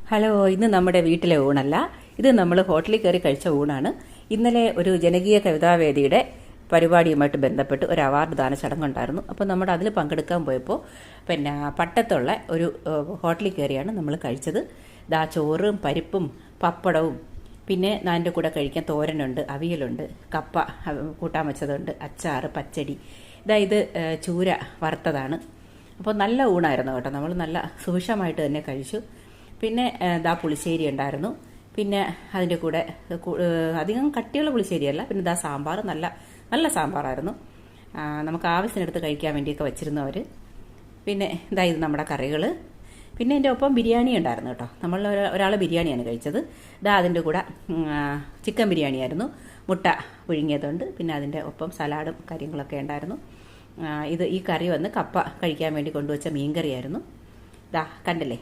Hello, ഇന്ന് നമ്മുടെ വീട്ടിലെ ഊണല്ല, ഇത് നമ്മൾ ഹോട്ടലിൽ കയറി കഴിച്ച ഊണാണ്. ഇന്നലെ ഒരു ജനകീയ കവിതാവേദിയുടെ പരിപാടിയുമായിട്ട് ബന്ധപ്പെട്ട് ഒരു അവാർഡ് ദാന ചടങ്ങുണ്ടായിരുന്നു. അപ്പോൾ നമ്മൾ അതിൽ പങ്കെടുക്കാൻ പോയപ്പോൾ പട്ടത്തുള്ള ഒരു ഹോട്ടലിൽ കയറിയാണ് നമ്മൾ കഴിച്ചത്. ചോറും പരിപ്പും പപ്പടവും പിന്നെ അതിൻ്റെ കൂടെ കഴിക്കാൻ തോരനുണ്ട്, അവിയലുണ്ട്, കപ്പ കൂട്ടാൻ വെച്ചതുണ്ട്, അച്ചാറ്, പച്ചടി. ഇത് ചൂര വറുത്തതാണ്. അപ്പോൾ നല്ല ഊണായിരുന്നു കേട്ടോ. നമ്മൾ നല്ല സുഭിക്ഷമായിട്ട് തന്നെ കഴിച്ചു. പിന്നെ പുളിശ്ശേരി ഉണ്ടായിരുന്നു. പിന്നെ അതിൻ്റെ കൂടെ അധികം കട്ടിയുള്ള പുളിശ്ശേരിയല്ല. പിന്നെ സാമ്പാർ നല്ല നല്ല സാമ്പാറായിരുന്നു. നമുക്ക് ആവശ്യത്തിനെടുത്ത് കഴിക്കാൻ വേണ്ടിയൊക്കെ വെച്ചിരുന്നു അവർ. പിന്നെ ഇത് നമ്മുടെ കറികൾ. പിന്നെ എൻ്റെ ഒപ്പം ബിരിയാണി ഉണ്ടായിരുന്നു കേട്ടോ. നമ്മൾ ഒരാൾ ബിരിയാണിയാണ് കഴിച്ചത്. അതിൻ്റെ കൂടെ ചിക്കൻ ബിരിയാണിയായിരുന്നു. മുട്ട പുഴുങ്ങിയതുണ്ട്. പിന്നെ അതിൻ്റെ ഒപ്പം സലാഡും കാര്യങ്ങളൊക്കെ ഉണ്ടായിരുന്നു. ഈ കറി വന്ന് കപ്പ കഴിക്കാൻ വേണ്ടി കൊണ്ടുവച്ച മീൻകറിയായിരുന്നു. കണ്ടില്ലേ?